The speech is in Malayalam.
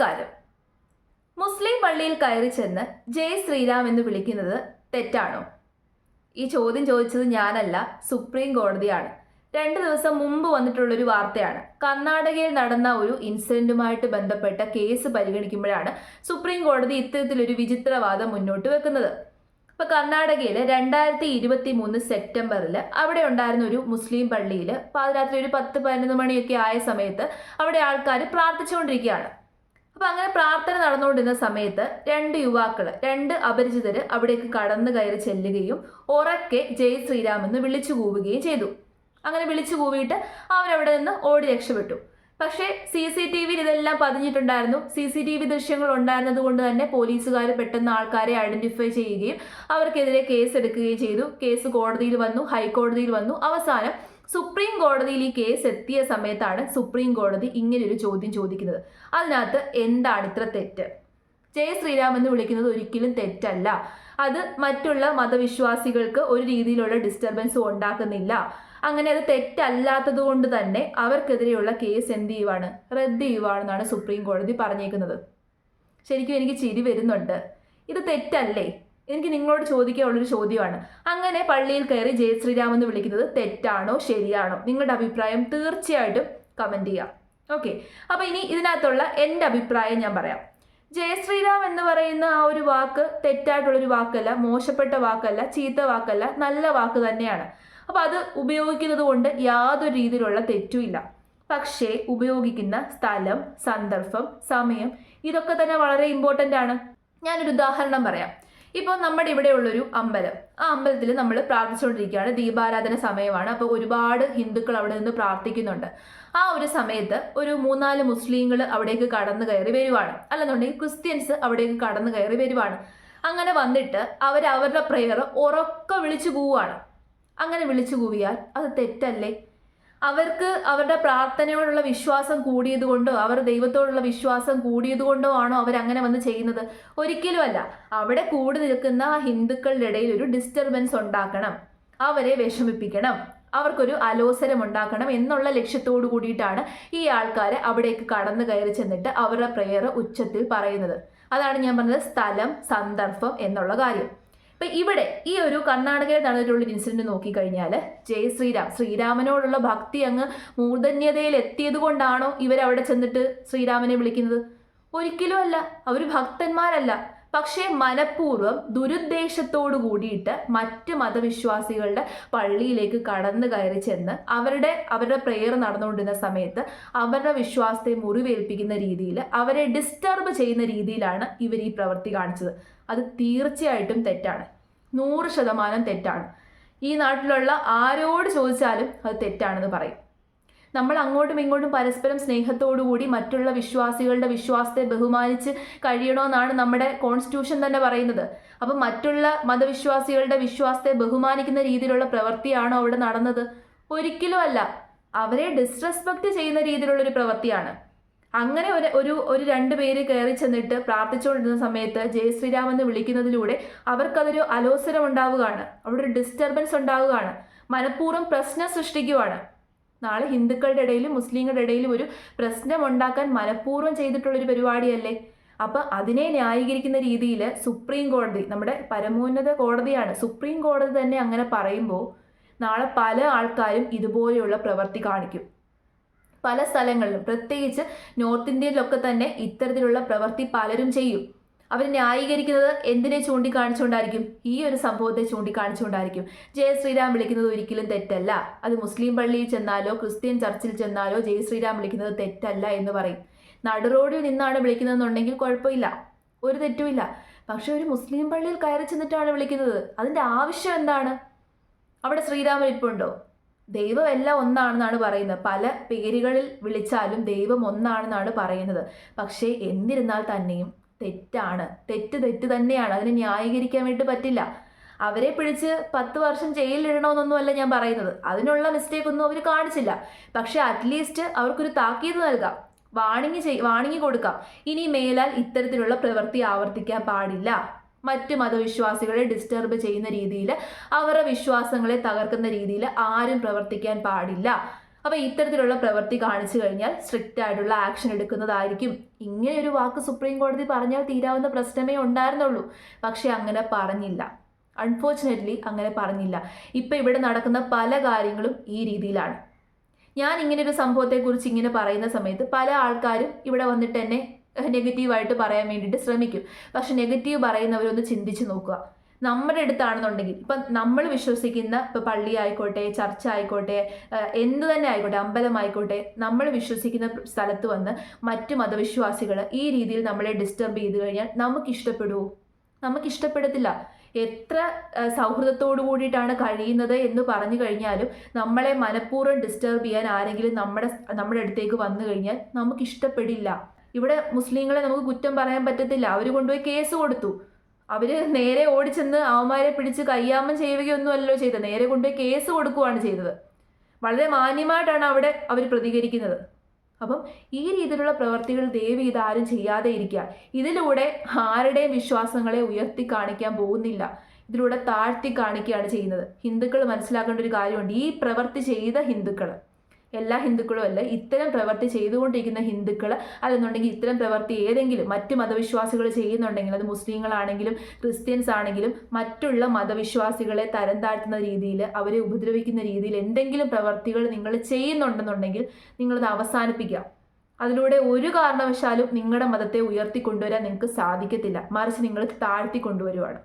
നമസ്കാരം. മുസ്ലിം പള്ളിയിൽ കയറി ചെന്ന് ജയ് ശ്രീരാം എന്ന് വിളിക്കുന്നത് തെറ്റാണോ? ഈ ചോദ്യം ചോദിച്ചത് ഞാനല്ല, സുപ്രീം കോടതിയാണ്. 2 ദിവസം മുമ്പ് വന്നിട്ടുള്ളൊരു വാർത്തയാണ്. കർണാടകയിൽ നടന്ന ഒരു ഇൻസിഡന്റുമായിട്ട് ബന്ധപ്പെട്ട കേസ് പരിഗണിക്കുമ്പോഴാണ് സുപ്രീം കോടതി ഇത്തരത്തിലൊരു വിചിത്രവാദം മുന്നോട്ട് വെക്കുന്നത്. ഇപ്പൊ കർണാടകയിൽ 2023 സെപ്റ്റംബറിൽ അവിടെ ഉണ്ടായിരുന്ന ഒരു മുസ്ലിം പള്ളിയിൽ പാതിരാത്രി ഒരു 10-11 മണിയൊക്കെ ആയ സമയത്ത് അവിടെ ആൾക്കാർ പ്രാർത്ഥിച്ചുകൊണ്ടിരിക്കുകയാണ്. അപ്പൊ അങ്ങനെ പ്രാർത്ഥന നടന്നുകൊണ്ടിരുന്ന സമയത്ത് 2 യുവാക്കള് 2 അപരിചിതര് അവിടേക്ക് കടന്നു കയറി ചെല്ലുകയും ഉറക്കെ ജയ് ശ്രീരാം എന്ന് വിളിച്ചു കൂവുകയും ചെയ്തു. അങ്ങനെ വിളിച്ചു കൂവിയിട്ട് അവരവിടെ നിന്ന് ഓടി രക്ഷപ്പെട്ടു. പക്ഷേ CCTV ഇതെല്ലാം പതിഞ്ഞിട്ടുണ്ടായിരുന്നു. CCTV ദൃശ്യങ്ങൾ ഉണ്ടായിരുന്നത് കൊണ്ട് തന്നെ പോലീസുകാർ പെട്ടെന്ന് ആൾക്കാരെ ഐഡന്റിഫൈ ചെയ്യുകയും അവർക്കെതിരെ കേസ് എടുക്കുകയും ചെയ്തു. കേസ് കോടതിയിൽ വന്നു, ഹൈക്കോടതിയിൽ വന്നു. അവസാനം സുപ്രീം കോടതിയിൽ ഈ കേസ് എത്തിയ സമയത്താണ് സുപ്രീം കോടതി ഇങ്ങനെയൊരു ചോദ്യം ചോദിക്കുന്നത്. അതിനകത്ത് എന്താണ് ഇത്ര തെറ്റ്? ജയ് ശ്രീരാം എന്ന് വിളിക്കുന്നത് ഒരിക്കലും തെറ്റല്ല. അത് മറ്റുള്ള മതവിശ്വാസികൾക്ക് ഒരു രീതിയിലുള്ള ഡിസ്റ്റർബൻസും ഉണ്ടാക്കുന്നില്ല. അങ്ങനെ അത് തെറ്റല്ലാത്തത് കൊണ്ട് തന്നെ അവർക്കെതിരെയുള്ള കേസ് എന്ത് ചെയ്യുവാണ്? റദ്ദ് ചെയ്യുവാണെന്നാണ് സുപ്രീം കോടതി പറഞ്ഞേക്കുന്നത്. ശരിക്കും എനിക്ക് ചിരി വരുന്നുണ്ട്. ഇത് തെറ്റല്ലേ? എനിക്ക് നിങ്ങളോട് ചോദിക്കാനുള്ളൊരു ചോദ്യമാണ്. അങ്ങനെ പള്ളിയിൽ കയറി ജയ് ശ്രീരാം എന്ന് വിളിക്കുന്നത് തെറ്റാണോ ശരിയാണോ? നിങ്ങളുടെ അഭിപ്രായം തീർച്ചയായിട്ടും കമന്റ് ചെയ്യാം. ഓക്കെ, അപ്പൊ ഇനി ഇതിനകത്തുള്ള എൻ്റെ അഭിപ്രായം ഞാൻ പറയാം. ജയ് ശ്രീരാം എന്ന് പറയുന്ന ആ ഒരു വാക്ക് തെറ്റായിട്ടുള്ളൊരു വാക്കല്ല, മോശപ്പെട്ട വാക്കല്ല, ചീത്ത വാക്കല്ല, നല്ല വാക്ക് തന്നെയാണ്. അപ്പൊ അത് ഉപയോഗിക്കുന്നത് കൊണ്ട് യാതൊരു രീതിയിലുള്ള തെറ്റുമില്ല. പക്ഷേ ഉപയോഗിക്കുന്ന സ്ഥലം, സന്ദർഭം, സമയം ഇതൊക്കെ തന്നെ വളരെ ഇമ്പോർട്ടൻ്റ് ആണ്. ഞാനൊരു ഉദാഹരണം പറയാം. ഇപ്പോൾ നമ്മുടെ ഇവിടെയുള്ളൊരു അമ്പലം, ആ അമ്പലത്തിൽ നമ്മൾ പ്രാർത്ഥിച്ചുകൊണ്ടിരിക്കുകയാണ്. ദീപാരാധന സമയമാണ്. അപ്പോൾ ഒരുപാട് ഹിന്ദുക്കൾ അവിടെ നിന്ന് പ്രാർത്ഥിക്കുന്നുണ്ട്. ആ ഒരു സമയത്ത് ഒരു 3-4 മുസ്ലിങ്ങൾ അവിടേക്ക് കടന്നു കയറി വരുവാണ്, അല്ലെന്നുണ്ടെങ്കിൽ ക്രിസ്ത്യൻസ് അവിടേക്ക് കടന്നു കയറി വരുവാണ്. അങ്ങനെ വന്നിട്ട് അവരുടെ പ്രെയർ ഉറക്കെ വിളിച്ചു പോവുകയാണ്. അങ്ങനെ വിളിച്ചു കൂവിയാൽ അത് തെറ്റല്ലേ? അവർക്ക് അവരുടെ പ്രാർത്ഥനയോടുള്ള വിശ്വാസം കൂടിയത് കൊണ്ടോ അവർ ദൈവത്തോടുള്ള വിശ്വാസം കൂടിയത് കൊണ്ടോ ആണോ അവരങ്ങനെ വന്ന് ചെയ്യുന്നത്? ഒരിക്കലും അല്ല. അവിടെ കൂടി നിൽക്കുന്ന ആ ഹിന്ദുക്കളുടെ ഇടയിൽ ഒരു ഡിസ്റ്റർബൻസ് ഉണ്ടാക്കണം, അവരെ വിഷമിപ്പിക്കണം, അവർക്കൊരു അലോസരം ഉണ്ടാക്കണം എന്നുള്ള ലക്ഷ്യത്തോടു കൂടിയിട്ടാണ് ഈ ആൾക്കാർ അവിടേക്ക് കടന്നു കയറി ചെന്നിട്ട് അവരുടെ പ്രെയർ ഉച്ചത്തിൽ പറയുന്നത്. അതാണ് ഞാൻ പറഞ്ഞത്, സ്ഥലം, സന്ദർഭം എന്നുള്ള കാര്യം. ഇപ്പൊ ഇവിടെ ഈ ഒരു കർണാടകയിൽ നടന്നിട്ടുള്ള ഇൻസിഡന്റ് നോക്കിക്കഴിഞ്ഞാൽ ജയ് ശ്രീരാമനോടുള്ള ഭക്തി അങ്ങ് മൂർധന്യതയിൽ എത്തിയത് കൊണ്ടാണോ ഇവരവിടെ ചെന്നിട്ട് ശ്രീരാമനെ വിളിക്കുന്നത്? ഒരിക്കലും അല്ല. അവർ ഭക്തന്മാരല്ല. പക്ഷേ മനഃപൂർവ്വം ദുരുദ്ദേശത്തോടു കൂടിയിട്ട് മറ്റ് മതവിശ്വാസികളുടെ പള്ളിയിലേക്ക് കടന്നു കയറി ചെന്ന് അവരുടെ പ്രെയർ നടന്നുകൊണ്ടിരുന്ന സമയത്ത് അവരുടെ വിശ്വാസത്തെ മുറിവേൽപ്പിക്കുന്ന രീതിയിൽ, അവരെ ഡിസ്റ്റർബ് ചെയ്യുന്ന രീതിയിലാണ് ഇവർ ഈ പ്രവൃത്തി കാണിച്ചത്. അത് തീർച്ചയായിട്ടും തെറ്റാണ്, 100% തെറ്റാണ്. ഈ നാട്ടിലുള്ള ആരോട് ചോദിച്ചാലും അത് തെറ്റാണെന്ന് പറയും. നമ്മൾ അങ്ങോട്ടും ഇങ്ങോട്ടും പരസ്പരം സ്നേഹത്തോടുകൂടി മറ്റുള്ള വിശ്വാസികളുടെ വിശ്വാസത്തെ ബഹുമാനിച്ച് കഴിയണമെന്നാണ് നമ്മുടെ കോൺസ്റ്റിറ്റ്യൂഷൻ തന്നെ പറയുന്നത്. അപ്പം മറ്റുള്ള മതവിശ്വാസികളുടെ വിശ്വാസത്തെ ബഹുമാനിക്കുന്ന രീതിയിലുള്ള പ്രവൃത്തിയാണോ അവിടെ നടന്നത്? ഒരിക്കലും അല്ല. അവരെ ഡിസ്റെസ്പെക്ട് ചെയ്യുന്ന രീതിയിലുള്ളൊരു പ്രവൃത്തിയാണ്. അങ്ങനെ ഒരു 2 പേര് കയറി ചെന്നിട്ട് പ്രാർത്ഥിച്ചുകൊണ്ടിരുന്ന സമയത്ത് ജയ് ശ്രീരാം എന്ന് വിളിക്കുന്നതിലൂടെ അവർക്കതൊരു അലോസരം ഉണ്ടാവുകയാണ്, അവിടെ ഒരു ഡിസ്റ്റർബൻസ് ഉണ്ടാവുകയാണ്, മനഃപൂർവ്വം പ്രശ്നം സൃഷ്ടിക്കുകയാണ്. നാളെ ഹിന്ദുക്കളുടെ ഇടയിലും മുസ്ലിങ്ങളുടെ ഇടയിലും ഒരു പ്രശ്നം ഉണ്ടാക്കാൻ മനഃപൂർവ്വം ചെയ്തിട്ടുള്ളൊരു പരിപാടിയല്ലേ? അപ്പം അതിനെ ന്യായീകരിക്കുന്ന രീതിയിൽ സുപ്രീം കോടതി, നമ്മുടെ പരമോന്നത കോടതിയാണ്, സുപ്രീം കോടതി തന്നെ അങ്ങനെ പറയുമ്പോൾ നാളെ പല ആൾക്കാരും ഇതുപോലെയുള്ള പ്രവൃത്തി കാണിക്കും. പല സ്ഥലങ്ങളിലും, പ്രത്യേകിച്ച് നോർത്ത് ഇന്ത്യയിലൊക്കെ തന്നെ ഇത്തരത്തിലുള്ള പ്രവൃത്തി പലരും ചെയ്യും. അവർ ന്യായീകരിക്കുന്നത് എന്തിനെ ചൂണ്ടിക്കാണിച്ചുകൊണ്ടായിരിക്കും? ഈ ഒരു സംഭവത്തെ ചൂണ്ടിക്കാണിച്ചുകൊണ്ടായിരിക്കും. ജയ് ശ്രീരാം വിളിക്കുന്നത് ഒരിക്കലും തെറ്റല്ല. അത് മുസ്ലിം പള്ളിയിൽ ചെന്നാലോ ക്രിസ്ത്യൻ ചർച്ചിൽ ചെന്നാലോ ജയ് ശ്രീരാം വിളിക്കുന്നത് തെറ്റല്ല എന്ന് പറയും. നടുറോഡിൽ നിന്നാണ് വിളിക്കുന്നതെന്നുണ്ടെങ്കിൽ കുഴപ്പമില്ല, ഒരു തെറ്റുമില്ല. പക്ഷെ ഒരു മുസ്ലിം പള്ളിയിൽ കയറി ചെന്നിട്ടാണ് വിളിക്കുന്നത്. അതിൻ്റെ ആവശ്യം എന്താണ്? അവിടെ ശ്രീരാമൻ ഇരിപ്പുണ്ടോ? ദൈവം എല്ലാം ഒന്നാണെന്നാണ് പറയുന്നത്. പല പേരുകളിൽ വിളിച്ചാലും ദൈവം ഒന്നാണെന്നാണ് പറയുന്നത്. പക്ഷേ എന്നിരുന്നാൽ തന്നെയും തെറ്റാണ്. തെറ്റ് തന്നെയാണ്. അതിനെ ന്യായീകരിക്കാൻ വേണ്ടി പറ്റില്ല. അവരെ പിടിച്ച് 10 വർഷം ജയിലിലിടണമെന്നൊന്നുമല്ല ഞാൻ പറയുന്നത്. അതിനുള്ള മിസ്റ്റേക്ക് ഒന്നും അവർ കാണിച്ചില്ല. പക്ഷെ അറ്റ്ലീസ്റ്റ് അവർക്കൊരു താക്കീത് നൽകാം, വാണിംഗ് കൊടുക്കാം. ഇനി മേലാൽ ഇത്തരത്തിലുള്ള പ്രവൃത്തി ആവർത്തിക്കാൻ പാടില്ല. മറ്റ് മതവിശ്വാസികളെ ഡിസ്റ്റർബ് ചെയ്യുന്ന രീതിയിൽ, അവരുടെ വിശ്വാസങ്ങളെ തകർക്കുന്ന രീതിയിൽ ആരും പ്രവർത്തിക്കാൻ പാടില്ല. അപ്പോൾ ഇത്തരത്തിലുള്ള പ്രവൃത്തി കാണിച്ചു കഴിഞ്ഞാൽ സ്ട്രിക്റ്റ് ആയിട്ടുള്ള ആക്ഷൻ എടുക്കുന്നതായിരിക്കും. ഇങ്ങനെ ഒരു വാക്ക് സുപ്രീം കോടതി പറഞ്ഞാൽ തീരാവുന്ന പ്രശ്നമേ ഉണ്ടായിരുന്നുള്ളൂ. പക്ഷെ അങ്ങനെ പറഞ്ഞില്ല. അൺഫോർച്ചുനേറ്റ്ലി അങ്ങനെ പറഞ്ഞില്ല. ഇപ്പം ഇവിടെ നടക്കുന്ന പല കാര്യങ്ങളും ഈ രീതിയിലാണ്. ഞാൻ ഇങ്ങനെ ഒരു സംഭവത്തെക്കുറിച്ച് ഇങ്ങനെ പറയുന്ന സമയത്ത് പല ആൾക്കാരും ഇവിടെ വന്നിട്ട് എന്നെ നെഗറ്റീവായിട്ട് പറയാൻ വേണ്ടിയിട്ട് ശ്രമിക്കും. പക്ഷെ നെഗറ്റീവ് പറയുന്നവരൊന്ന് ചിന്തിച്ച് നോക്കുക. നമ്മുടെ അടുത്താണെന്നുണ്ടെങ്കിൽ ഇപ്പം നമ്മൾ വിശ്വസിക്കുന്ന ഇപ്പം പള്ളി ആയിക്കോട്ടെ, ചർച്ച ആയിക്കോട്ടെ, എന്ത് തന്നെ ആയിക്കോട്ടെ, അമ്പലമായിക്കോട്ടെ, നമ്മൾ വിശ്വസിക്കുന്ന സ്ഥലത്ത് വന്ന് മറ്റു മതവിശ്വാസികൾ ഈ രീതിയിൽ നമ്മളെ ഡിസ്റ്റർബ് ചെയ്ത് കഴിഞ്ഞാൽ നമുക്കിഷ്ടപ്പെടുമോ? നമുക്കിഷ്ടപ്പെടത്തില്ല. എത്ര സൗഹൃദത്തോടു കൂടിയിട്ടാണ് കഴിയുന്നത് എന്ന് പറഞ്ഞു കഴിഞ്ഞാലും നമ്മളെ മനഃപൂർവ്വം ഡിസ്റ്റർബ് ചെയ്യാൻ ആരെങ്കിലും നമ്മുടെ അടുത്തേക്ക് വന്നു കഴിഞ്ഞാൽ നമുക്കിഷ്ടപ്പെടില്ല. ഇവിടെ മുസ്ലിങ്ങളെ നമുക്ക് കുറ്റം പറയാൻ പറ്റത്തില്ല. അവർ കൊണ്ടുപോയി കേസ് കൊടുത്തു. അവർ നേരെ ഓടിച്ചെന്ന് അവന്മാരെ പിടിച്ച് കയ്യാമം ചെയ്യുകയൊന്നുമല്ലോ ചെയ്തത്. നേരെ കൊണ്ടുപോയി കേസ് കൊടുക്കുകയാണ് ചെയ്തത്. വളരെ മാന്യമായിട്ടാണ് അവിടെ അവർ പ്രതികരിക്കുന്നത്. അപ്പം ഈ രീതിയിലുള്ള പ്രവർത്തികൾ ദയവ് ചെയ്ത് ആരും ചെയ്യാതെ ഇരിക്കുക. ഇതിലൂടെ ആരുടെയും വിശ്വാസങ്ങളെ ഉയർത്തി കാണിക്കാൻ പോകുന്നില്ല. ഇതിലൂടെ താഴ്ത്തി കാണിക്കുകയാണ് ചെയ്യുന്നത്. ഹിന്ദുക്കൾ മനസ്സിലാക്കേണ്ട ഒരു കാര്യമുണ്ട്. ഈ പ്രവൃത്തി ചെയ്ത ഹിന്ദുക്കൾ, എല്ലാ ഹിന്ദുക്കളും അല്ല, ഇത്തരം പ്രവൃത്തി ചെയ്തുകൊണ്ടിരിക്കുന്ന ഹിന്ദുക്കൾ, അല്ലെന്നുണ്ടെങ്കിൽ ഇത്തരം പ്രവൃത്തി ഏതെങ്കിലും മറ്റ് മതവിശ്വാസികൾ ചെയ്യുന്നുണ്ടെങ്കിൽ, അത് മുസ്ലിങ്ങളാണെങ്കിലും ക്രിസ്ത്യൻസ് ആണെങ്കിലും മറ്റുള്ള മതവിശ്വാസികളെ തരം താഴ്ത്തുന്ന രീതിയിൽ, അവരെ ഉപദ്രവിക്കുന്ന രീതിയിൽ എന്തെങ്കിലും പ്രവൃത്തികൾ നിങ്ങൾ ചെയ്യുന്നുണ്ടെന്നുണ്ടെങ്കിൽ നിങ്ങളത് അവസാനിപ്പിക്കുക. അതിലൂടെ ഒരു കാരണവശാലും നിങ്ങളുടെ മതത്തെ ഉയർത്തിക്കൊണ്ടുവരാൻ നിങ്ങൾക്ക് സാധിക്കത്തില്ല. മറിച്ച് നിങ്ങൾ താഴ്ത്തി കൊണ്ടുവരുവാണ്.